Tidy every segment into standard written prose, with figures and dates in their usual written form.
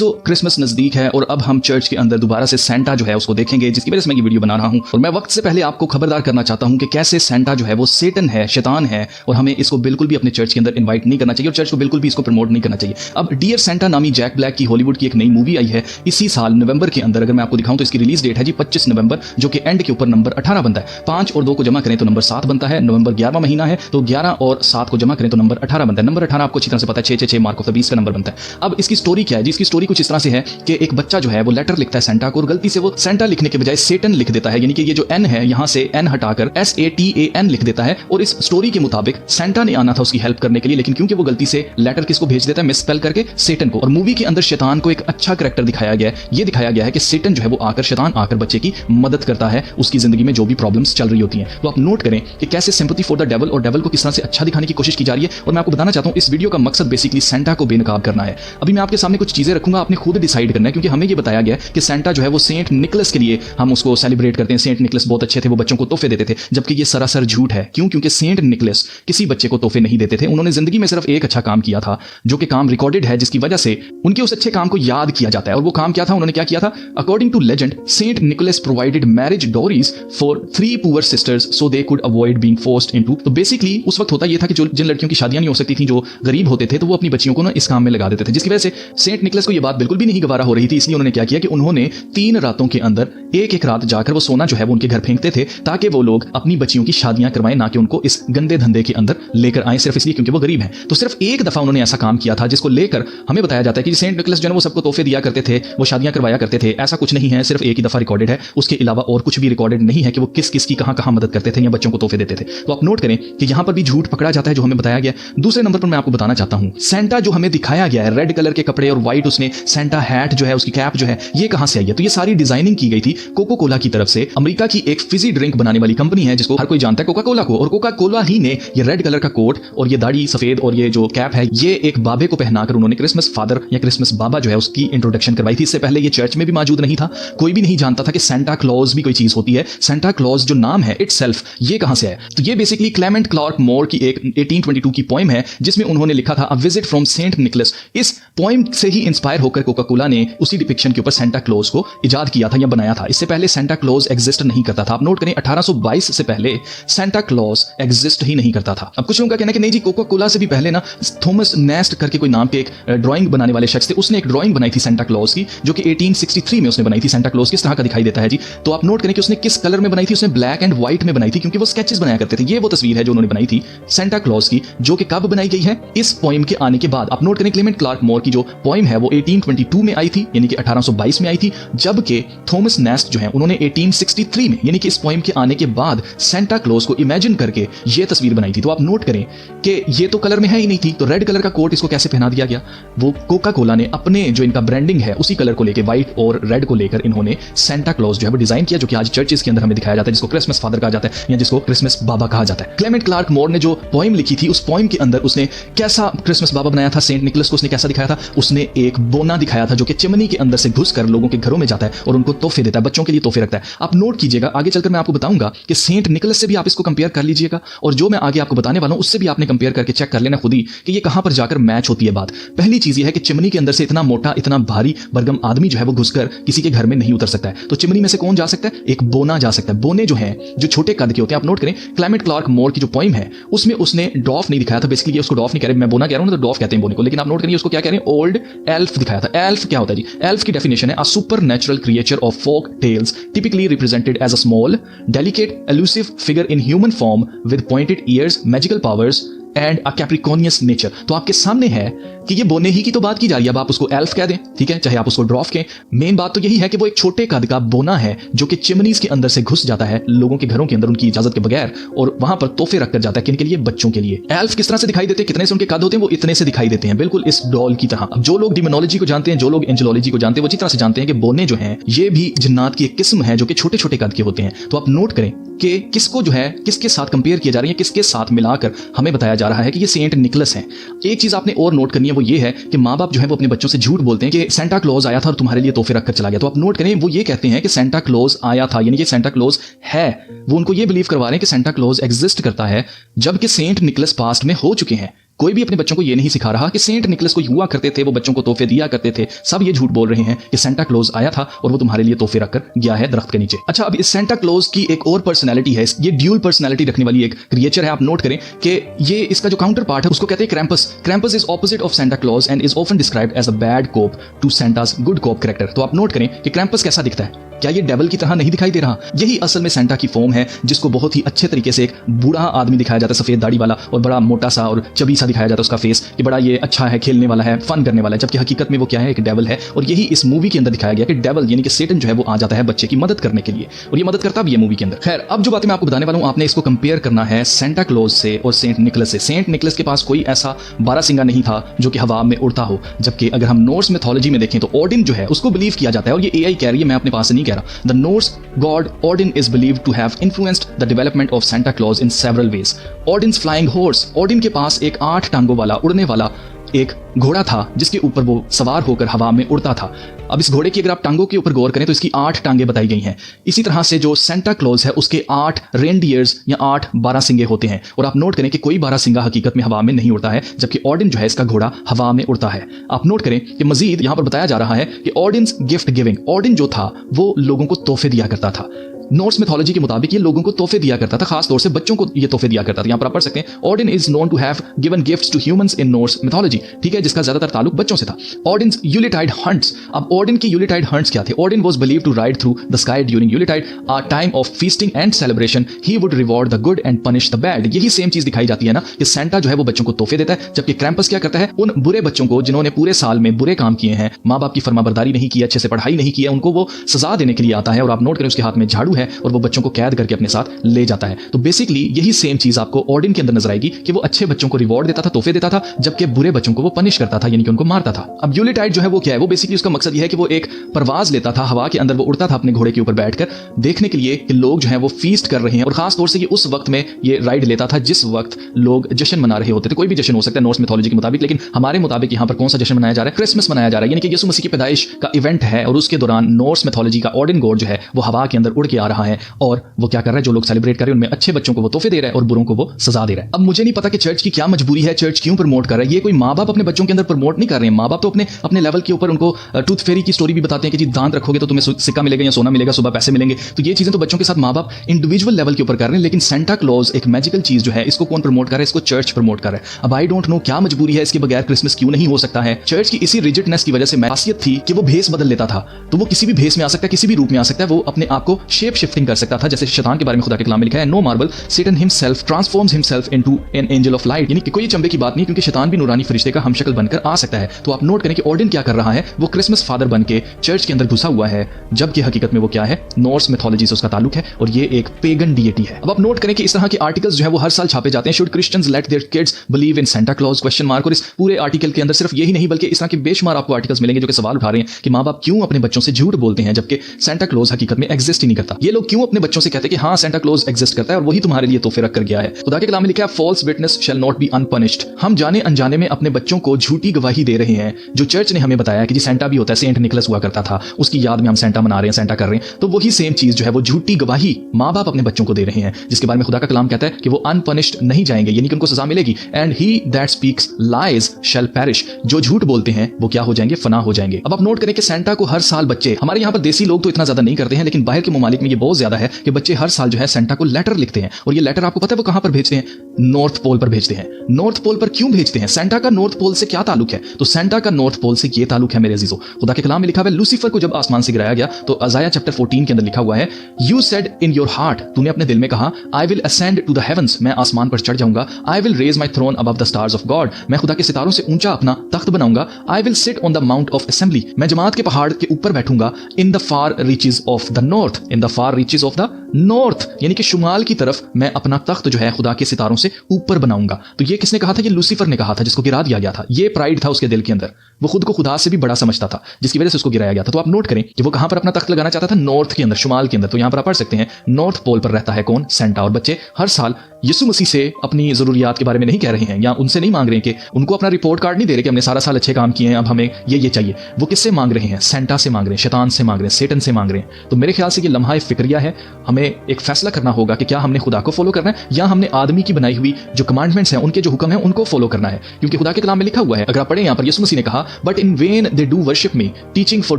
अजीजों, Christmas नजदीक है और अब हम चर्च के अंदर दोबारा से सेंटा जो है उसको देखेंगे, जिसकी वजह से मैं ये वीडियो बना रहा हूं। और मैं वक्त से पहले आपको खबरदार करना चाहता हूं कि कैसे सेंटा जो है वो सेटन है, शैतान है, और हमें इसको बिल्कुल भी अपने चर्च के अंदर इन्वाइट नहीं करना चाहिए और चर्च को बिल्कुल भी इसको प्रमोट नहीं करना चाहिए। अब डियर सेंटा नामी जैक ब्लैक की हॉलीवुड की एक नई मूवी आई है इसी साल नवंबर के अंदर। अगर मैं आपको दिखाऊं तो इसकी रिलीज डेट है जी 25 नवंबर, जो कि एंड के ऊपर नंबर 18 बनता है। 5 और 2 को जमा करें तो नंबर 7 बनता है। नवंबर 11वां महीना है तो 11 और 7 को जमा करें तो नंबर 18 बनता है। नंबर 18 आपको अच्छी तरह से पता है, 666 मार्क ऑफ द 20 का नंबर बनता है। अब इसकी स्टोरी क्या है जी? इसकी स्टोरी कुछ इस तरह से है कि एक बच्चा जो है वो लेटर लिखता है सेंटा को, और गलती से वो सेंटा लिखने के बजाय सेटन लिख देता है, यानी कि ये जो एन है यहां से एन हटाकर SATAN लिख देता है। और इस स्टोरी के मुताबिक सेंटा ने आना था उसकी हेल्प करने के लिए, लेकिन क्योंकि वो गलती से लेटर किसको भेज देता है, मिसस्पेल करके, सेटन को। और मूवी के अंदर शैतान को एक अच्छा कैरेक्टर दिखाया गया है। ये दिखाया गया है कि सेटन जो है वो आकर, शैतान आकर बच्चे की मदद करता है उसकी जिंदगी में जो भी प्रॉब्लम्स चल रही होती हैं। तो आप नोट करें कि कैसे सिंपैथी फॉर द डेविल और डेविल को किस तरह से अच्छा दिखाने की कोशिश की जा रही है। और मैं आपको बताना चाहता हूं इस वीडियो का मकसद बेसिकली सेंटा को बेनकाब करना है। अभी मैं आपके सामने कुछ चीजें रखूंगा, आपने खुद डिसाइड करना है, क्योंकि हमें ये बताया गया कि सेंटा जो है वो सेंट निकलस के लिए हम उसको सेलिब्रेट करते हैं। सेंट निकलस बहुत अच्छे थे, वो बच्चों को तोहफे देते थे, जबकि ये सरासर झूठ है। क्यों? क्योंकि सेंट निकलस किसी बच्चे को तोहफे नहीं देते थे। उन्होंने जिंदगी में सिर्फ एक अच्छा काम किया था, जो कि काम रिकॉर्डेड है, जिसकी वजह से उनके उस अच्छे काम को याद किया जाता है। और वो काम क्या था? उन्होंने क्या किया था? According to legend, Saint Nicholas provided marriage dowries for 3 poor sisters so they could avoid being forced into. तो बेसिकली उस वक्त होता यह था कि जो जिन लड़कियों की शादियां नहीं हो सकती थी, जो गरीब होते थे, तो वो अपनी बच्चियों को ना इस काम में लगा देते थे, जिसकी वजह से सेंट निकोलस को यह बात बिल्कुल भी नहीं गवारा हो रही थी। इसलिए उन्होंने क्या किया कि उन्होंने 3 रातों के अंदर एक रात जाकर वो सोना जो है वो उनके घर फेंकते थे, ताकि वो लोग अपनी बच्चियों की शादियां करवाएं, ना कि उनको इस गंदे धंधे के अंदर लेकर आए, सिर्फ इसलिए क्योंकि वो गरीब हैं। तो सिर्फ एक दफा उन्होंने ऐसा काम किया था, जिसको लेकर हमें बताया जाता है कि सेंट निकोलस जो है वो सबको तोहफे दिया करते थे, वो शादियां करवाया करते थे। ऐसा कुछ नहीं है, सिर्फ एक ही दफा रिकॉर्डेड है, उसके अलावा और कुछ भी रिकॉर्डेड नहीं है कि वो किस किस की कहां मदद करते थे या बच्चों को तोहफे देते थे। तो आप नोट करें कि यहां पर भी झूठ पकड़ा जाता है जो हमें बताया गया। दूसरे नंबर पर मैं आपको बताना चाहता हूं, सेंटा जो हमें दिखाया गया है, रेड कलर के कपड़े और व्हाइट उसने सेंटा हैट जो है, उसकी कैप जो है, ये कहां से आई है? तो ये सारी डिजाइनिंग की गई थी कोका कोला की तरफ से। अमेरिका की एक फिजी ड्रिंक बनाने वाली कंपनी है जिसको हर कोई जानता है, कोका कोला को। और कोका कोला ही ने ये रेड कलर का कोट और ये दाढ़ी सफेद और ये जो कैप है, ये एक बाबे को पहनाकर उन्होंने क्रिसमस फादर या क्रिसमस बाबा जो है उसकी इंट्रोडक्शन करवाई थी। इससे पहले ये चर्च में भी मौजूद नहीं था, कोई भी नहीं जानता था कि सेंटा क्लॉज भी कोई चीज होती है। सेंटा क्लॉज जो नाम है इटसेल्फ, ये कहां से है? तो ये बेसिकली क्लेमेंट क्लार्क मोर की एक 1822 की पोएम है, जिसमें उन्होंने लिखा था a visit from Saint Nicholas. इस पोएम से ही इंस्पायर होकर कोका कोला ने उसी डिपिक्शन के ऊपर सेंटा क्लॉज को इजाद किया था या बनाया था। इससे पहले सेंटा क्लॉज एग्जिस्ट नहीं करता था। आप नोट करें 1822 से पहले सेंटा क्लॉज एग्जिस्ट ही नहीं करता था। अब कुछ लोगों का कहना है कि नहीं जी, कोका कोला से भी पहले ना थॉमस नेस्ट करके कोई नाम के एक ड्राइंग बनाने वाले शख्स थे, उसने एक ड्राइंग बनाई थी सेंटा क्लॉज की, जो कि 1863 में उसने बनाई थी। सेंटा क्लॉज किस तरह का दिखाई देता है जी? तो आप नोट करें कि उसने किस कलर में बनाई थी, उसने ब्लैक एंड व्हाइट में बनाई थी, क्योंकि वो स्केचेस बनाया करते थे। ये वो तस्वीर है जो उन्होंने बनाई थी सेंटा क्लॉज की, जो कि कब बनाई गई है? इस पोएम के आने के बाद। आप नोट करें क्लेमेंट क्लार्क मोर की जो पोएम है वो 1822 में आई थी, यानी कि 1822 में आई थी, जबकि थॉमस नेस्ट जो है उन्होंने 1863 में, यानी कि इस पोएम के आने के बाद सेंटा क्लॉज को इमेजिन करके ये तस्वीर बनाई थी। तो आप नोट करें कि ये तो कलर में है ही नहीं थी, तो रेड कलर का कोट इसको कैसे पहना दिया गया? वो कोका कोला ने अपने जो इनका ब्रांडिंग है उसी कलर को लेकर, व्हाइट और रेड को लेकर, इन्होंने सेंटा क्लॉज जो है वो डिजाइन किया, जो कि आज चर्चेस के अंदर हमें दिखाया जाता है, जिसको क्रिसमस फादर कहा जाता है या जिसको क्रिसमस बाबा कहा जाता है। क्लेमेंट क्लार्क मोर ने जो पोएम लिखी थी, उस पोएम के अंदर उसने कैसा क्रिसमस बाबा बनाया था सेंट निकोलस को? उसने कैसा दिखाया था? उसने एक बोना दिखाया था जो कि चिमनी के अंदर से घुसकर लोगों के घरों में जाता है और उनको तोहफे देता है, बच्चों के लिए तोहफे रखता है। आप नोट कीजिएगा, आगे चलकर मैं आपको बताऊंगा कि सेंट निकोलस से भी आप इसको कंपेयर कर लीजिएगा, और जो मैं आगे आपको बताने वाला हूं उससे भी आपने कंपेयर करके चेक कर लेना खुद ही कि ये कहां पर जाकर मैच होती है बात। पहली चीज ये है कि चिमनी के अंदर से इतना मोटा, इतना भारी बरगम आदमी जो है वो घुसकर किसी के घर में नहीं उतर सकता है। तो चिमनी में से कौन जा सकता है? एक बोना जा सकता है। बोने जो है, जो छोटे कद के होते हैं। आप नोट करें क्लेमेंट क्लार्क मोर की जो पोएम है उसमें उसने डॉफ नहीं दिखाया था। बेसिकली उसको डॉफ नहीं कह रहे, मैं बोना कह रहा हूं ना, तो डॉफ कहते हैं बोने को, लेकिन आप नोट करिए उसको क्या कह रहे हैं? ओल्ड एल्फ दिखाया था। एल्फ क्या होता है जी? एल्फ की डेफिनेशन है a supernatural creature of folk tales typically represented as a small delicate elusive figure in human form with pointed ears, magical powers and a capricious nature. तो आपके सामने है कि ये बोने ही की तो बात की जा रही है। अब आप उसको एल्फ कह दें, ठीक है, चाहे आप उसको ड्रॉफ कहें, मेन बात तो यही है कि वो एक छोटे कद का बोना है जो कि चिमनीज के अंदर से घुस जाता है लोगों के घरों के अंदर उनकी इजाजत के बगैर, और वहां पर तोहफे रखकर जाता है। किनके लिए? बच्चों के लिए। एल्फ किस तरह से दिखाई देते हैं, कितने से उनके कद होते हैं? वो इतने से दिखाई देते हैं, बिल्कुल इस डॉल की तरह। अब जो लोग डिमोनोलॉजी को जानते हैं, जो लोग एंजेलॉलजी को जानते हैं, वो अच्छी तरह से जानते हैं कि बोने जो हैं ये भी जिन्नात की एक किस्म है जो कि छोटे छोटे कद के होते हैं। तो आप नोट करें कि किसको जो है किसके साथ कंपेयर किया जा रहा है, किसके साथ मिलाकर हमें बताया जा रहा है कि ये सेंट निकोलस है। एक चीज आपने और नोट करनी है, वो ये है कि माँ बाप जो है वो अपने बच्चों से झूठ बोलते हैं कि सेंटा क्लॉज आया था और तुम्हारे लिए तोहफे रखकर चला गया। तो आप नोट करें, वो ये कहते हैं कि सेंटा क्लॉज आया था, यानी कि सेंटा क्लॉज है। वो उनको ये बिलीव करवा रहे हैं कि सेंटा क्लॉज एग्जिस्ट करता है, जबकि सेंट निकोलस पास्ट में हो चुके हैं। कोई भी अपने बच्चों को ये नहीं सिखा रहा कि सेंट निकलस कोई हुआ करते थे, वो बच्चों को तोहफे दिया करते थे। सब ये झूठ बोल रहे हैं कि सेंटा क्लॉज आया था और वो तुम्हारे लिए तोहफे रखकर गया है दरख्त के नीचे। अच्छा, अब इस सेंटा क्लॉज की एक और पर्सनैलिटी है, ये ड्यूल पर्सनैलिटी रखने वाली एक क्रिएचर है। आप नोट करें कि ये इसका जो काउंटर पार्ट है उसको कहते हैं Krampus. Krampus is opposite of Santa Claus and is often described as a bad cop to Santa's good cop character. तो आप नोट करें कि क्रैम्पस कैसा दिखता है, क्या ये डेविल की तरह नहीं दिखाई दे रहा? यही असल में सेंटा की फॉर्म है, जिसको बहुत ही अच्छे तरीके से एक बूढ़ा आदमी दिखाया जाता है, सफेद दाढ़ी वाला और बड़ा मोटा सा और चबी सा दिखाया जाता है उसका फेस, कि बड़ा ये अच्छा है, खेलने वाला है, फन करने वाला है, जबकि हकीकत में वो क्या है, एक डेविल है। और यही इस मूवी के अंदर दिखाया गया कि डेविल यानी कि सेटन जो है वो आ जाता है बच्चे की मदद करने के लिए, और ये मदद करता भी है मूवी के अंदर। खैर, अब जो बातें मैं आपको बताने वाला हूं, आपने इसको कंपेयर करना है सेंटा क्लॉज से और सेंट निकलस से। सेंट निकलस के पास कोई ऐसा बारहसिंगा नहीं था जो कि हवा में उड़ता हो, जबकि अगर हम नॉर्स मिथोलॉजी में देखें तो ओडिन जो है उसको बिलीव किया जाता है, और ये एआई कह रही है, मैं अपने पास से नहीं कह रहा। The Norse god Odin is believed to have influenced the development of Santa Claus in several ways. Odin's flying horse, Odin के पास एक 8 टांगों वाला उड़ने वाला एक घोड़ा था जिसके ऊपर वो सवार होकर हवा में उड़ता था। अब इस घोड़े की अगर आप टांगों के ऊपर गौर करें तो इसकी 8 टांगे बताई गई हैं। इसी तरह से जो सेंटा क्लॉज है उसके 8 रेनडियर्स या 8 बारहसिंगे होते हैं, और आप नोट करें कि कोई बारहसिंगा हकीकत में हवा में नहीं उड़ता है, जबकि ऑडिन जो है इसका घोड़ा हवा में उड़ता है। आप नोट करें कि मजीद यहां पर बताया जा रहा है कि ऑडिन्स गिफ्ट गिविंग, ऑडिन जो था वो लोगों को तोहफे दिया करता था। नॉर्स मिथोलॉजी के मुताबिक ये लोगों को तोहफे दिया करता था, खास तौर से बच्चों को ये तोहफे दिया करता था। यहाँ पर आप पढ़ सकते हैं, Odin is known to have given gifts to humans in Norse mythology, ठीक है, जिसका ज्यादातर ताल्लुक बच्चों से था। ऑडिन्स यूलिटाइड हंट्स, अब ऑडिन की यूलिटाइड हंट्स क्या थे? Odin was believed to ride through the sky during Yuletide, a time of feasting and celebration. He would reward the good and punish the bad. यही सेम चीज दिखाई जाती है ना, कि सेंटा जो है वो बच्चों को तोहफे देता है, जबकि क्रैम्पस क्या करता है, उन बुरे बच्चों को जिन्होंने पूरे साल में बुरे काम किए हैं, माँ बाप की फरमाबरदारी नहीं की, अच्छे से पढ़ाई नहीं की है, उनको वो सजा देने के लिए आता है। और आप नोट करें उसके हाथ में झाड़ू है और वो बच्चों को कैद करके अपने साथ ले जाता है। तो बेसिकली यही सेम चीज आपको ऑडिन के अंदर नजर आएगी कि वो अच्छे बच्चों को रिवॉर्ड देता था, तोहफे देता था, जबकि बुरे बच्चों को वो पनिश करता था, यानी कि उनको मारता था। अब यूलिटाइड जो है वो क्या है? वो बेसिकली उसका मकसद यह है कि वो एक परवाज लेता था हवा के अंदर, वो उड़ता था अपने घोड़े के ऊपर बैठकर देखने के लिए कि लोग जो है वो फीस्ट कर रहे हैं, और खास तौर से ये उस वक्त में ये राइड लेता था जिस वक्त लोग जश्न मना रहे होते थे। कोई भी जश्न हो सकता है नॉर्स मिथोलॉजी के मुताबिक, लेकिन हमारे मुताबिक यहाँ पर कौन सा जश्न मनाया जा रहा है? क्रिसमस मनाया जा रहा है, यानी कि यीशु मसीह की पैदाइश का इवेंट है, और उसके दौरान नॉर्स मिथोलॉजी का ऑडिन गॉड जो है वो हवा के अंदर उड़ के आ रहा है, और वो क्या कर रहा है, जो लोग सेलिब्रेट कर रहे हैं उनमें अच्छे बच्चों को वो तोहफे दे रहा है और बुरों को वो सजा दे रहा है। अब मुझे नहीं पता कि चर्च की क्या मजबूरी है, चर्च क्यों प्रमोट कर रहा है। ये कोई माँ बाप अपने बच्चों के अंदर प्रमोट नहीं कर रहे हैं। माँ बाप तो अपने अपने लेवल के ऊपर उनको टूथ फेरी की स्टोरी भी बताते हैं कि जी दांत रखोगे तो तुम्हें सिक्का मिलेगा या सोना मिलेगा, सुबह पैसे मिलेंगे। तो ये चीजें तो बच्चों के साथ माँ बाप इंडिविजुअल लेवल के ऊपर कर रहे हैं, लेकिन सेंटा क्लॉज एक मैजिकल चीज जो है इसको कौन प्रमोट कर रहा है? इसको चर्च प्रमोट कर रहा है। अब आई डोंट नो क्या मजबूरी है, इसके बगैर क्रिसमस क्यों नहीं हो सकता है। चर्च की इसी रिजिडनेस की वजह से खासियत थी कि वो भेस बदल लेता था, तो वो किसी भी भेस में आ सकता है, किसी भी रूप में आ सकता है, वो अपने आप को शेप शिफ्टिंग कर सकता था। जैसे शैतान के बारे में खुदा के कलाम में लिखा है, no marvel Satan himself transforms himself into an angel of light, यानी कि कोई चंबे की बात नहीं, क्योंकि शैतान भी नूरानी फरिश्ते का हमशक्ल बनकर आ सकता है। तो आप नोट करें कि ऑडिन क्या कर रहा है, वो क्रिसमस फादर बन के चर्च के अंदर घुसा हुआ है, जबकि हकीकत में वो क्या है, नॉर्स मिथोलॉजी से उसका ताल्लुक है, और ये एक पेगन डीएटी है। अब आप नोट करें कि इस तरह के आर्टिकल्स जो है वो हर साल छापे जाते हैं। Should Christians let their kids believe in Santa Claus question mark. और इस पूरे आर्टिकल के अंदर सिर्फ यही नहीं बल्कि इस तरह के बेशुमार आपको आर्टिकल्स मिलेंगे जो कि सवाल उठा रहे हैं कि माँ बाप क्यों अपने बच्चों से झूठ बोलते हैं, जबकि सेंटा क्लॉज हकीकत में एग्जिस्ट ही नहीं करता। ये लोग क्यों अपने बच्चों से कहते हैं कि हाँ सेंटा क्लॉज एग्जिस्ट करता है और वही तुम्हारे लिए तोहफे रख कर गया है। खुदा के कलाम में लिखा है, false witness shall not be unpunished. हम जाने अनजाने में अपने बच्चों को झूठी गवाही दे रहे हैं। जो चर्च ने हमें बताया कि जी सेंटा भी होता है, सेंट निकलस हुआ करता था, उसकी याद में हम सेंटा मना रहे हैं, सेंटा कर रहे हैं, तो वही सेम चीज जो है वो झूठी गवाही माँ बाप अपने बच्चों को दे रहे हैं, जिसके बारे में खुदा का कलाम कहता है कि वो अनपनिश्ड नहीं जाएंगे, यानी कि उनको सजा मिलेगी। And he that speaks lies shall perish. जो झूठ बोलते हैं वो क्या हो जाएंगे? फना हो जाएंगे। अब आप नोट करें कि सेंटा को हर साल बच्चे, हमारे यहाँ पर देसी लोग तो इतना ज्यादा नहीं करते हैं, लेकिन बाहर के ममालिक में ये बहुत ज्यादा है कि बच्चे हर साल जो है सेंटा को लेटर लिखते हैं, और ये लेटर आपको पता है वो कहां पर भेजते हैं? नॉर्थ पोल पर भेजते हैं। नॉर्थ पोल पर क्यों भेजते हैं? सेंटा का नॉर्थ पोल से क्या ताल्लुक है? तो सेंटा का नॉर्थ पोल से ये ताल्लुक है मेरे अजीजों। खुदा के कलाम में लिखा है, लूसीफर को जब आसमान से गिराया गया तो अज़ाया चैप्टर 14 के अंदर लिखा हुआ है, you said in your heart, तूने अपने दिल में कहा, I will ascend to the heavens, मैं आसमान पर चढ़ जाऊंगा, I will raise my throne above the stars of God, मैं खुदा के सितारों से ऊंचा अपना तख्त बनाऊंगा, I will sit on the mount of assembly, मैं जमात के पहाड़ के ऊपर बैठूंगा, in the far reaches of the north, in the far reaches of the north, यानी कि शुमाल की तरफ मैं अपना तख्त जो है खुदा के सितारों से ऊपर बनाऊंगा। तो ये किसने कहा था? ये लूसीफर ने कहा था, जिसको गिरा दिया गया था। ये प्राइड था उसके दिल के अंदर। वो खुद को खुदा से भी बड़ा समझता था, जिसकी वजह से उसको गिराया गया था। तो आप नोट करें कि वो कहां पर अपना तख्त लगाना चाहता था, नॉर्थ के अंदर, शुमाल के अंदर। तो यहां पर आप पढ़ सकते हैं नॉर्थ पोल पर रहता है कौन, सेंटा। और बच्चे हर साल यीशु मसीह से अपनी जरूरियात के बारे में नहीं कह रहे हैं, या उनसे नहीं मांग रहे हैं कि उनको अपना रिपोर्ट कार्ड नहीं दे रहे कि हमने सारा साल अच्छे काम किए हैं, अब हमें ये चाहिए। वो किससे मांग रहे हैं, सेंटा से मांग रहे हैं, शैतान से मांग रहे हैं, सेटन से मांग रहे हैं। तो मेरे ख्याल से ये लम्हा फिक्रिया है, हमें एक फैसला करना होगा कि क्या हमने खुदा को फॉलो करना है या हमने आदमी की बनाई हुई जो कमांडमेंट्स हैं, उनके जो हुक्म हैं, उनको फॉलो करना है। क्योंकि खुदा के कलाम में लिखा हुआ है, अगर आप पढ़ें यहाँ पर, यीशु मसीह ने कहा, but in when they do worship me teaching for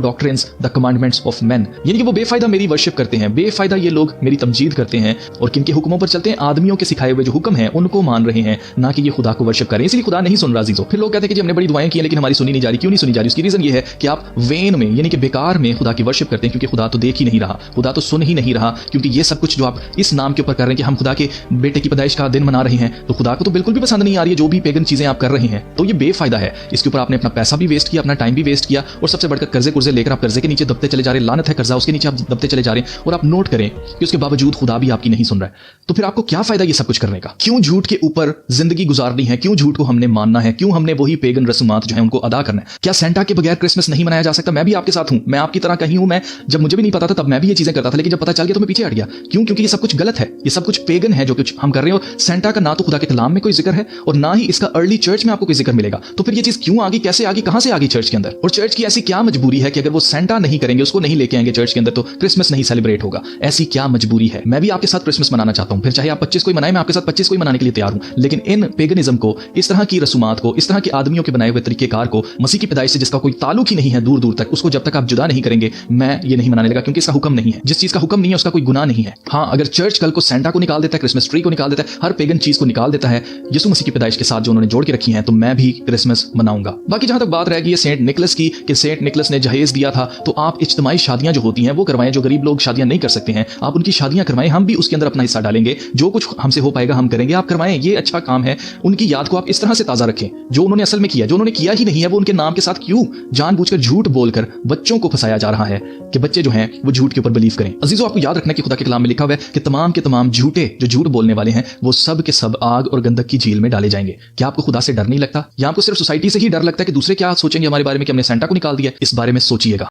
doctrines the commandments of man. यानी कि वो बेफायदा मेरी वर्शिप करते हैं, बेफायदा ये लोग मेरी तमजीद करते हैं और किनके हुक्मों पर चलते हैं, आदमियों के सिखाए हुए जो हुक्म है उनको मान रहे हैं, ना कि ये खुदा को वर्शिप करें। इसलिए खुदा नहीं सुन रहा अजीजों। फिर लोग कहते हैं कि हमने बड़ी दुआएं की लेकिन हमारी सुनी नहीं जा रही। क्यों नहीं सुनी जा रही? उसकी रीजन ये है कि आप वेन में, यानी कि बेकार में खुदा की वर्शिप करते हैं, क्योंकि खुदा तो देख ही नहीं रहा, खुदा तो सुन ही नहीं रहा। क्योंकि ये सब कुछ जो आप इस नाम के ऊपर कर रहे हैं कि हम खुदा के बेटे की पैदाइश का दिन मना रहे हैं, तो खुदा को तो बिल्कुल भी पसंद नहीं आ रही है जो भी पेगन चीजें आप कर रहे हैं। तो ये बेफायदा है। इसके ऊपर आपने अपना पैसा भी वेस्ट किया, अपना टाइम भी वेस्ट किया, और सबसे बढ़कर कर्जे कुर्जे लेकर आप कर्जे के नीचे दबते चले जा रहे हैं। लानत है कर्जा, उसके नीचे आप दबते चले जा रहे हैं। और आप नोट करें कि उसके बावजूद खुदा भी आपकी नहीं सुन रहा है। तो फिर आपको क्या फायदा ये सब कुछ करने का? क्यों झूठ के ऊपर जिंदगी गुजारनी है? क्यों झूठ को हमने मानना है? क्यों हमने वही पेगन रस्मात जो है उनको अदा करना है? क्या सेंटा के बगैर क्रिसमस नहीं मनाया जा सकता? मैं भी आपके साथ हूं, मैं आपकी तरह कहीं हूं। मैं जब मुझे भी नहीं पता था तब मैं भी ये चीजें करता था, लेकिन जब पता चल गया तो मैं पीछे हट गया। क्यों? क्योंकि ये सब कुछ गलत है, ये सब कुछ पेगन है जो कुछ हम कर रहे हैं। और सेंटा का ना तो खुदा के कलाम में कोई जिक्र है और ना ही इसका अर्ली चर्च में आपको कोई जिक्र मिलेगा। तो फिर ये चीज क्यों आ गई, कैसे आ गई, कहां से आ गई चर्च के अंदर? और चर्च की ऐसी क्या मजबूरी है कि अगर वो सेंटा नहीं करेंगे, उसको नहीं लेके आएंगे चर्च के अंदर, तो क्रिसमस नहीं सेलिब्रेट होगा? ऐसी क्या मजबूरी है? मैं भी आपके साथ क्रिसमस मनाना चाहता हूं, फिर चाहे आप 25 को ही मनाएं, मैं आपके साथ 25 को ही मनाने के लिए तैयार हूं। लेकिन इन पेगनिज्म को, इस तरह की रसूमात को, इस तरह के आदमियों के बनाए हुए तरीकेकार को मसीह की पैदाइश से जिसका कोई ताल्लुक ही नहीं है दूर दूर तक, उसको जब तक आप जुदा नहीं करेंगे, मैं ये नहीं मनाने लगा। क्योंकि इसका हुक्म नहीं है। जिस चीज का हुक्म नहीं है उसका कोई गुनाह नहीं है। हाँ, अगर चर्च कल को सेंटा को निकाल देता है, क्रिसमस ट्री को निकाल देता है, हर पेगन चीज को निकाल देता है यीशु मसीह की पैदाइश के साथ जो उन्होंने जोड़ के रखी है, तो मैं भी क्रिसमस मनाऊंगा। बाकी जहां तक बात रहेगी ये सेंट निकलस की, कि सेंट निकलस ने जहेज दिया था, तो आप इज्तिमाई शादियां जो होती हैं वो करवाएं। जो गरीब लोग शादियां नहीं कर सकते हैं, आप उनकी शादियां करवाएं। हम भी उसके अंदर अपना हिस्सा डालेंगे, जो कुछ हमसे हो पाएगा हम करेंगे। आप करवाएं, ये अच्छा काम है। उनकी याद को आप इस तरह से ताजा रखें जो उन्होंने असल में किया। जो उन्होंने किया ही नहीं है, वो उनके नाम के साथ क्यों जानबूझकर झूठ बोलकर बच्चों को फंसाया जा रहा है कि बच्चे जो हैं वो झूठ के ऊपर बिलीव करें। अजीजों, आपको याद रखना कि खुदा के कलाम में लिखा हुआ है कि तमाम के तमाम झूठे जो झूठ बोलने वाले हैं वो सब के सब आग और गंधक की झील में डाले जाएंगे। क्या आपको खुदा से डर नहीं लगता? या आपको सिर्फ सोसाइटी से ही डर लगता है कि दूसरे क्या सोचेंगे हमारे बारे में कि हमने सेंटा को निकाल दिया? इस बारे में सोचिएगा।